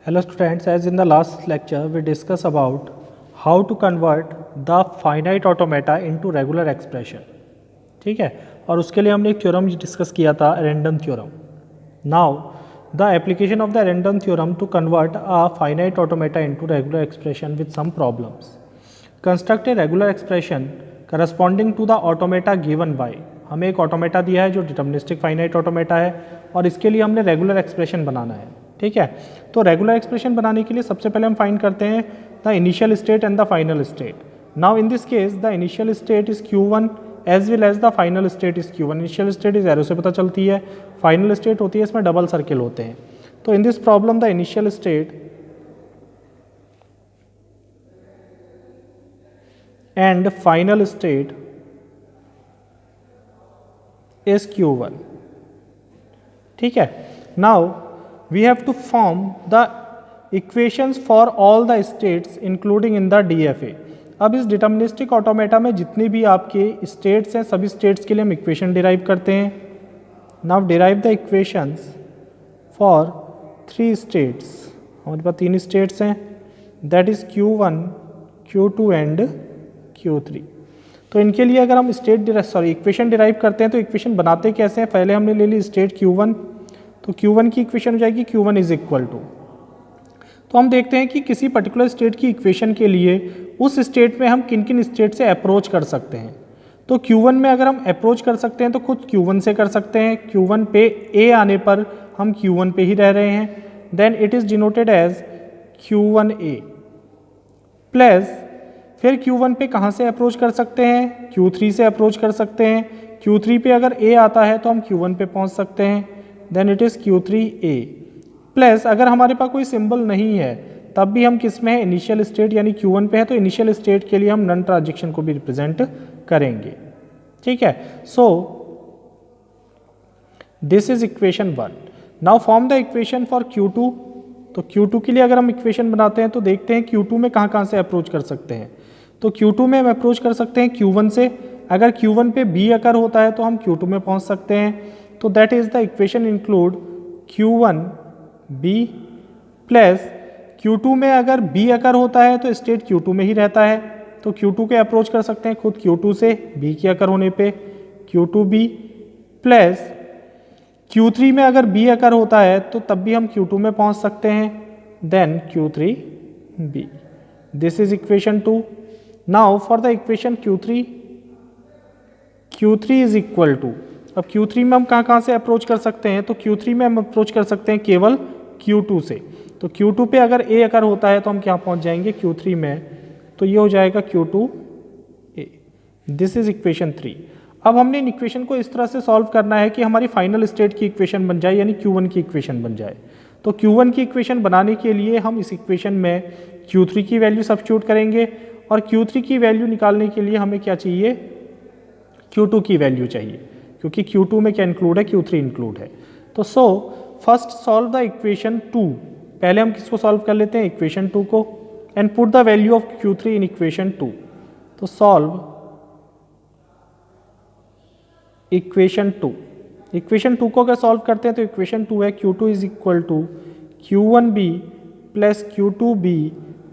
Hello students, as in the last lecture we discussed about how to convert the finite automata into regular expression. ठीक है, और उसके लिए हमने एक थ्योरम डिस्कस किया था, random theorem. Now the application of the random theorem to convert a finite automata into regular expression with some problems. Construct a regular expression corresponding to the automata given by. हमें एक automata दिया है जो deterministic finite automata है और इसके लिए हमने रेगुलर एक्सप्रेशन बनाना है. ठीक है, तो रेगुलर एक्सप्रेशन बनाने के लिए सबसे पहले हम फाइंड करते हैं the initial state and the final state. Now in this case the initial state is Q1 as well as the final state is Q1. Initial state is arrow से पता चलती है, फाइनल स्टेट होती है इसमें double circle होते हैं. तो in this problem the initial state and final state is Q1. ठीक है, now we have to form the equations for all the states including in the DFA. अब इस डिटर्मिनिस्टिक ऑटोमेटा में जितनी भी आपके स्टेट्स हैं सभी स्टेट्स के लिए हम इक्वेशन डिराइव करते हैं. Now derive the equations for 3 states. हमारे पास 3 स्टेट्स हैं, that is Q1, Q2 and Q3. तो इनके लिए अगर हम इक्वेशन डिराइव करते हैं तो इक्वेशन बनाते कैसे हैं. पहले हमने ले ली स्टेट Q1, तो Q1 की इक्वेशन हो जाएगी Q1 इज इक्वल टू. तो हम देखते हैं कि किसी पर्टिकुलर स्टेट की इक्वेशन के लिए उस स्टेट में हम किन किन स्टेट से अप्रोच कर सकते हैं. तो Q1 में अगर हम अप्रोच कर सकते हैं तो खुद Q1 से कर सकते हैं. Q1 पे A आने पर हम Q1 पे ही रह रहे हैं, then it is denoted as Q1A plus फिर Q1 पे कहाँ से अप्रोच कर सकते हैं, Q3 से अप्रोच कर सकते हैं. Q3 पे अगर A आता है तो हम Q1 पे पहुँच सकते हैं, then it is Q3A plus अगर हमारे पास कोई सिंबल नहीं है तब भी हम किस में है, इनिशियल स्टेट यानी Q1 पे है, तो इनिशियल स्टेट के लिए हम नन ट्रांजेक्शन को भी रिप्रेजेंट करेंगे. ठीक है, so this is equation 1. Now form the equation for Q2. तो Q2 के लिए अगर हम इक्वेशन बनाते हैं तो देखते हैं Q2 में कहाँ कहाँ से अप्रोच कर सकते हैं. तो Q2 में हम अप्रोच कर सकते हैं Q1 से. अगर Q1 पे B अगर होता है तो हम Q2 में पहुँच सकते हैं. तो that is the equation include Q1B plus Q2 में अगर B अकर होता है तो स्टेट Q2 में ही रहता है, तो Q2 के अप्रोच कर सकते हैं खुद Q2 से. B के अकर होने पे Q2B प्लस Q3 में अगर B अकर होता है तो तब भी हम Q2 में पहुंच सकते हैं, then Q3B. This is equation 2. Now for the equation Q3 is equal to. अब Q3 में हम कहाँ कहाँ से अप्रोच कर सकते हैं, तो Q3 में हम अप्रोच कर सकते हैं केवल Q2 से. तो Q2 पे अगर A अगर होता है तो हम क्या पहुँच जाएंगे Q3 में, तो ये हो जाएगा Q2A. This is equation 3. अब हमने इन इक्वेशन को इस तरह से सॉल्व करना है कि हमारी फाइनल स्टेट की इक्वेशन बन जाए यानी Q1 की इक्वेशन बन जाए. तो Q1 की इक्वेशन बनाने के लिए हम इस इक्वेशन में Q3 की वैल्यू सब्स्टिट्यूट करेंगे और Q3 की वैल्यू निकालने के लिए हमें क्या चाहिए, Q2 की वैल्यू चाहिए, क्योंकि Q2 में क्या इंक्लूड है, Q3 इंक्लूड है. तो so first solve the equation 2. पहले हम किसको सॉल्व कर लेते हैं, इक्वेशन 2 को, and put the value of Q3 in equation 2. तो सॉल्व इक्वेशन 2. इक्वेशन 2 को अगर सॉल्व करते हैं तो इक्वेशन 2 है Q2 is equal to Q1B plus Q2B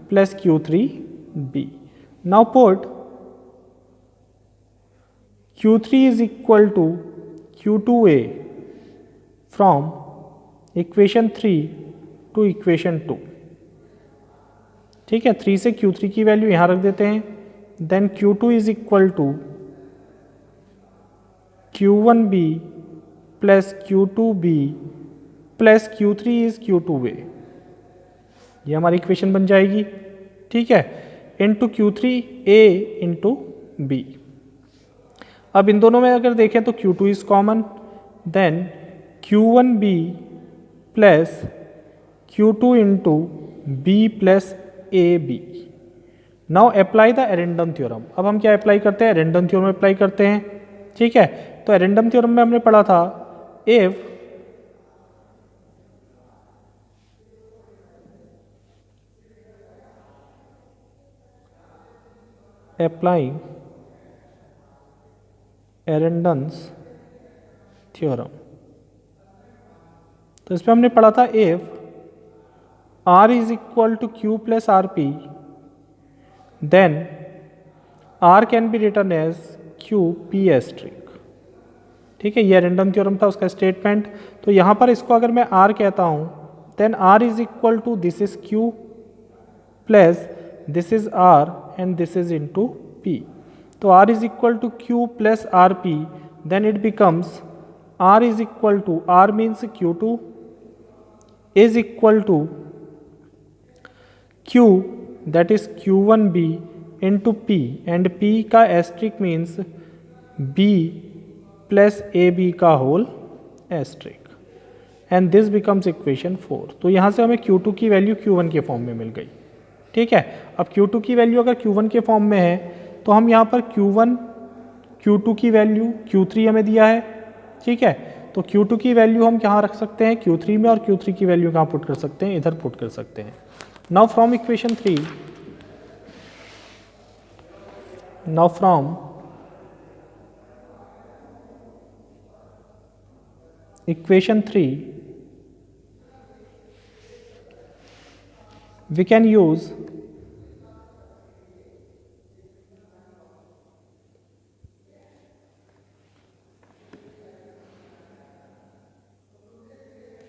plus Q3B. Now put Q3 is equal to Q2A from equation 3 to equation 2. ठीक है, 3 से Q3 की वैल्यू यहाँ रख देते हैं, then Q2 is equal to Q1B plus Q2B plus Q3 is Q2A. ये हमारी इक्वेशन बन जाएगी. ठीक है, इंटू Q3A इंटू B. अब इन दोनों में अगर देखें तो Q2 is common, then Q1B plus Q2 into B plus AB. Now apply the Arden's theorem. अब हम क्या अप्लाई करते हैं, एरेंडम थ्योरम अप्लाई करते हैं. ठीक है, तो एरेंडम थ्योरम में हमने पढ़ा था इफ अप्लाइंग एरेंडम्स थ्योरम, तो इसमें हमने पढ़ा था if R is equal to Q plus RP, then R can be written as Q P asterisk. ठीक है, ये रैंडम थ्योरम था उसका स्टेटमेंट. तो यहाँ पर इसको अगर मैं R कहता हूँ, then R is equal to this is Q plus this is R and this is into P. तो R is equal to Q plus RP, then it becomes R is equal to, R means Q2 is equal to Q, that is Q1B into P, and P का asterisk means B plus AB का whole asterisk, and this becomes equation 4. तो यहाँ से हमें Q2 की value Q1 के form में मिल गई. ठीक है, अब Q2 की वैल्यू अगर Q1 के फॉर्म में है तो हम यहाँ पर Q1 Q2 की वैल्यू Q3 हमें दिया है. ठीक है, तो Q2 की वैल्यू हम कहाँ रख सकते हैं, Q3 में, और Q3 की वैल्यू कहाँ पुट कर सकते हैं, इधर पुट कर सकते हैं. Now from equation 3, now from equation 3 we can use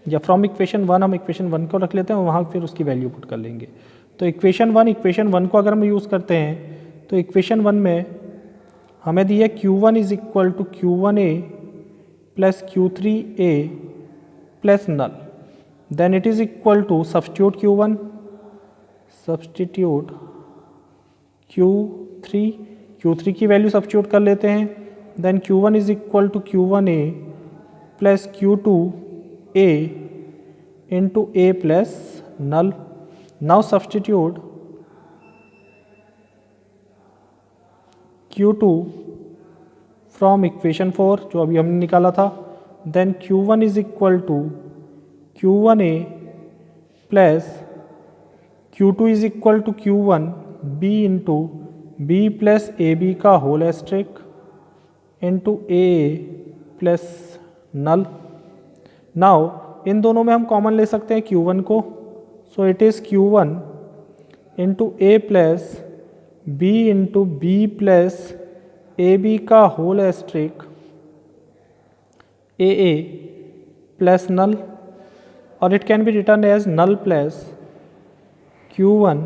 या फ्रॉम इक्वेशन 1 हम इक्वेशन 1 को रख लेते हैं और वहाँ फिर उसकी वैल्यू पुट कर लेंगे. तो इक्वेशन 1 को अगर हम यूज़ करते हैं तो इक्वेशन 1 में हमें दिया Q1 is equal to Q1A plus Q3A plus null. Then it is equal to substitute Q1, substitute Q3 की वैल्यू सब्स्टिट्यूट कर लेते हैं. Then Q1 is equal to Q1A plus Q2A into A plus null. Now substitute Q2 from equation 4 जो अभी हमने निकाला था. Then Q1 is equal to Q1A plus Q2 is equal to Q1B into B plus AB का whole asterisk into A plus null. Now इन दोनों में हम कॉमन ले सकते हैं Q1 को. So it is Q1 into a plus B into B plus A B का whole asterisk a plus null, और it can be written as null plus Q1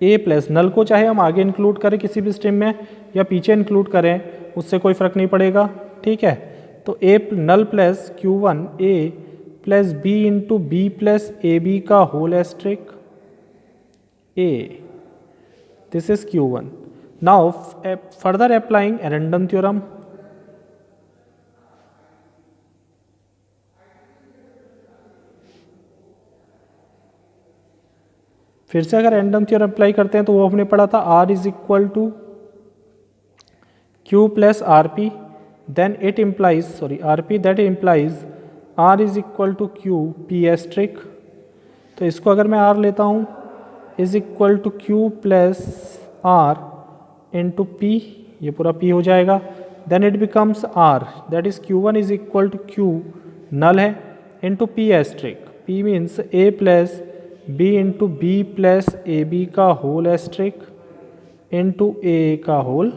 a plus null को चाहे हम आगे इंक्लूड करें किसी भी स्ट्रीम में या पीछे इंक्लूड करें, उससे कोई फ़र्क नहीं पड़ेगा. ठीक है, तो a null plus Q1 a plus B into B plus A B का whole asterisk a. This is Q1. Now further applying random theorem. फिर से अगर रैंडम थ्योरम अप्लाई करते हैं तो वो हमने पढ़ा था R is equal to Q plus R P, then it implies, RP that implies R is equal to Q P asterisk. तो इसको अगर मैं R लेता हूँ is equal to Q plus R into P, ये पूरा P हो जाएगा. then it becomes R, that is Q1 is equal to Q null है into P asterisk. P means A plus B into B plus AB का whole asterisk into A का whole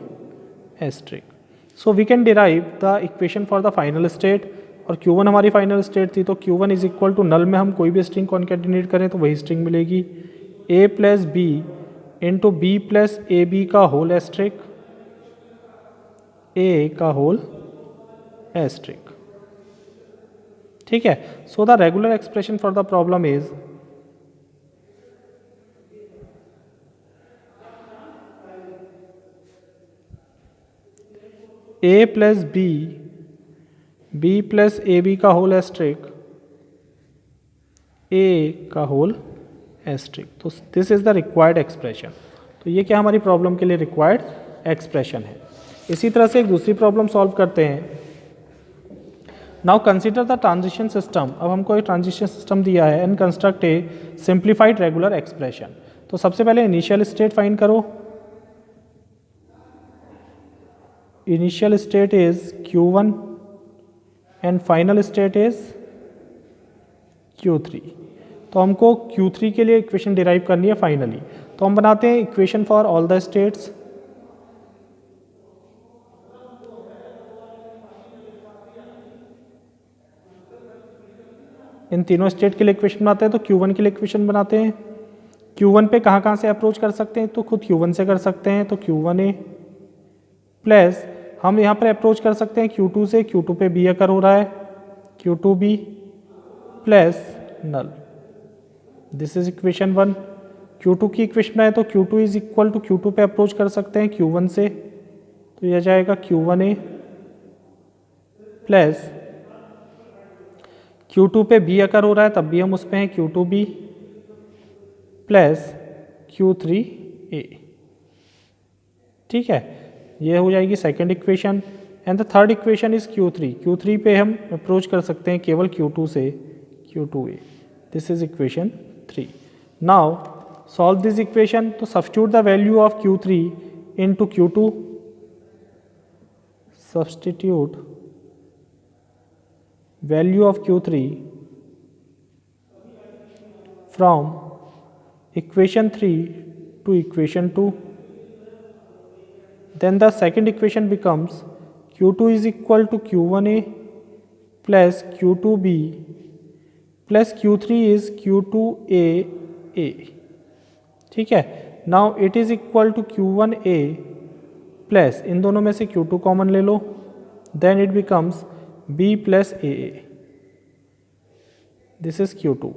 asterisk. So we can derive the equation for the final state. और Q1 हमारी final state थी, तो Q1 is equal to नल में हम कोई भी स्ट्रिंग कॉन्केटिनेट करें तो वही स्ट्रिंग मिलेगी. A plus B into B plus A B का होल एस्ट्रिक A का होल एस्ट्रिक. ठीक है, so the regular expression for the problem is A plus B plus A B का होल एस्ट्रिक ए का whole asterisk. तो this is the required expression. तो ये क्या हमारी प्रॉब्लम के लिए रिक्वायर्ड एक्सप्रेशन है. इसी तरह से एक दूसरी प्रॉब्लम सॉल्व करते हैं. Now consider the transition system. अब हमको एक ट्रांजिशन सिस्टम दिया है and construct A simplified regular expression. तो सबसे पहले इनिशियल स्टेट फाइंड करो. Initial state is Q1 and final state is Q3. तो हमको Q3 के लिए इक्वेशन डिराइव करनी है फाइनली। तो हम बनाते हैं equation for all the states. इन तीनों स्टेट के लिए इक्वेशन बनाते हैं। तो Q1 के लिए इक्वेशन बनाते हैं। Q1 पे कहाँ से अप्रोच कर सकते हैं, तो खुद Q1 से कर सकते हैं। तो Q1A प्लस हम यहाँ पर अप्रोच कर सकते हैं Q2 से। Q2 पे B अकर हो रहा है, Q2B plus null. This is equation 1। Q2 की इक्वेशन है तो Q2 is equal to Q2 पे अप्रोच कर सकते हैं Q1 से। तो यह जाएगा Q1A प्लस Q2 पे B अकर हो रहा है, तब भी हम उस पे हैं Q2B प्लस Q3A। ठीक है, ये हो जाएगी second equation. And the third equation is Q3। Q3 पे हम अप्रोच कर सकते हैं केवल Q2 से Q2A। This is equation 3। Now solve this equation. तो substitute the value of Q3 into Q2। Substitute value of Q3 from equation 3 to equation 2. Then the second equation becomes Q2 is equal to Q1A plus Q2B plus Q3 is Q2AA. ठीक है, now it is equal to Q1A plus इन दोनों में से Q2 common ले लो, then it becomes B plus AA. This is Q2.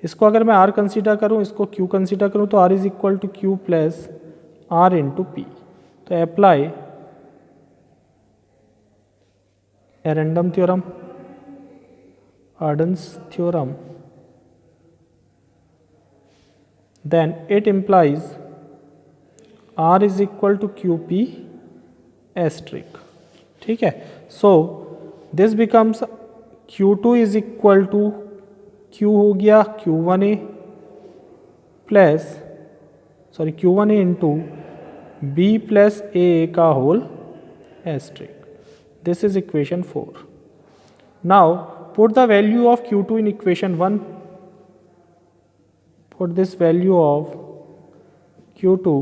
इसको अगर मैं R consider करूँ, इसको Q कंसीडर करूँ, तो R is equal to Q plus R into P। तो apply Arden's theorem, Arden's theorem, then it implies R is equal to QP asterisk. ठीक है, so this becomes Q2 is equal to Q हो गया Q1A plus Q1A into B plus A का whole asterisk. This is equation 4। Now put the value of Q2 in equation 1। Put this value of Q2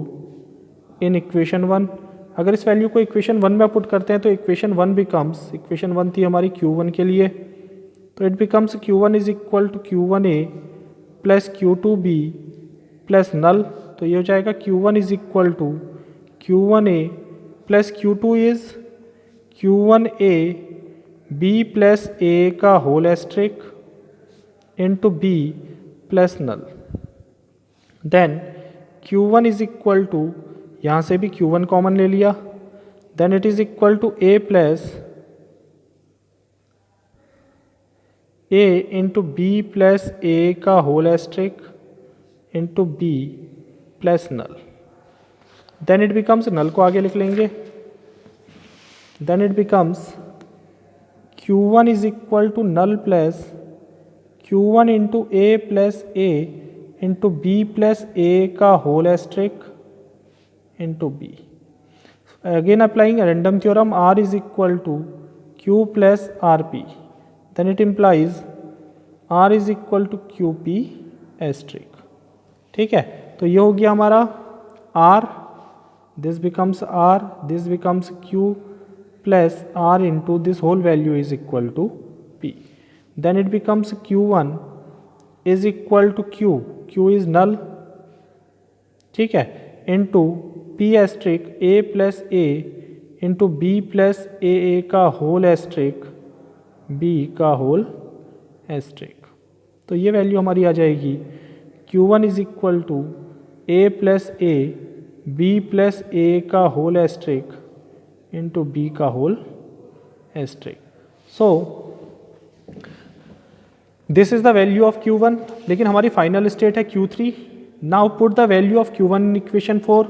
in equation 1। अगर इस value को equation 1 में put करते हैं तो इक्वेशन 1 बिकम्स, इक्वेशन 1 थी हमारी Q1 के लिए, तो it becomes Q1 is equal to Q1A plus Q2B plus null. तो ये हो जाएगा Q1 is equal to Q1A plus Q2 is Q1A B plus A का whole asterisk into B plus null. Then Q1 is equal to, यहाँ से भी Q1 common ले लिया, then it is equal to A plus A into B plus A का whole asterisk into B plus null. Then it becomes, null को आगे लिख लेंगे, then it becomes Q1 is equal to null plus Q1 into A plus A into B plus A का whole asterisk into B। Again applying random theorem, R is equal to Q plus RP, then it implies R is equal to QP asterisk. ठीक है, तो ये हो गया हमारा R, this becomes R, this becomes Q plus R into this whole value is equal to P। Then it becomes Q1 is equal to Q is null, ठीक है, into P asterisk A plus A into B plus AA का whole asterisk B का whole asterisk. तो ये value हमारी आ जाएगी Q1 is equal to A plus A B plus A का होल एस्ट्रिक इंटू B का whole asterisk. So this is the value of Q1, लेकिन हमारी फाइनल स्टेट है Q3। Now put the value of Q1 in equation 4।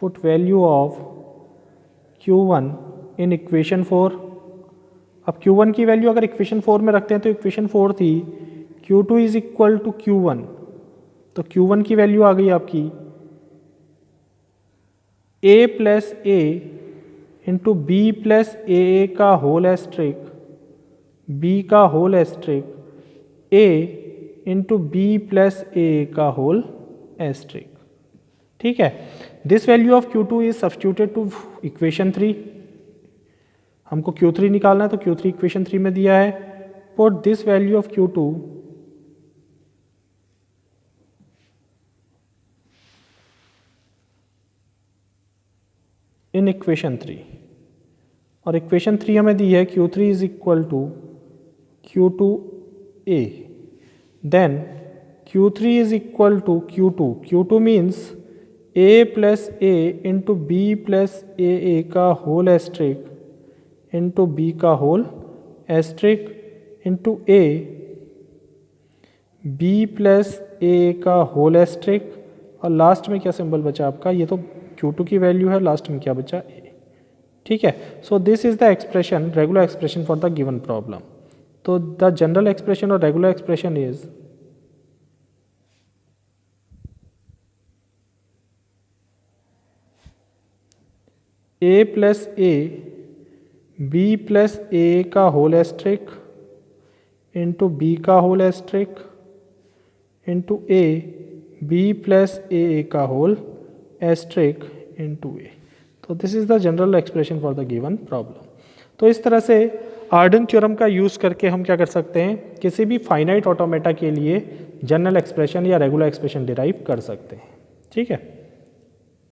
Put value of Q1 in equation 4। अब Q1 की value अगर equation 4 में रखते हैं तो इक्वेशन 4 थी Q2 is equal to Q1, तो Q1 की वैल्यू आ गई आपकी A plus A into B plus AA का होल एस्ट्रिक B का whole asterisk A into B plus ए का होल एस्ट्रिक। ठीक है, this value of Q2 is substituted to equation 3। हमको Q3 निकालना है तो Q3 इक्वेशन 3 में दिया है। Put this value of Q2 in equation 3, और इक्वेशन 3 हमें दी है Q3 is equal to Q2A, then Q3 is equal to Q2 means A plus A into B plus ए का होल एस्ट्रिक इंटू बी का whole asterisk into a b plus ए का whole asterisk, और last में क्या symbol बचा आपका, ये तो Q2 की वैल्यू है, लास्ट में क्या बचा A। ठीक है, so this is the expression, regular expression for the given problem. तो द जनरल एक्सप्रेशन और regular expression is A plus A b plus ए का होल एस्ट्रिक इंटू बी का whole asterisk into a b plus ए का whole asterisk into a. तो this is the general expression for the given problem. तो इस तरह से Ardern theorem का use करके हम क्या कर सकते हैं, किसी भी फाइनाइट ऑटोमेटा के लिए जनरल एक्सप्रेशन या रेगुलर एक्सप्रेशन डिराइव कर सकते हैं। ठीक है।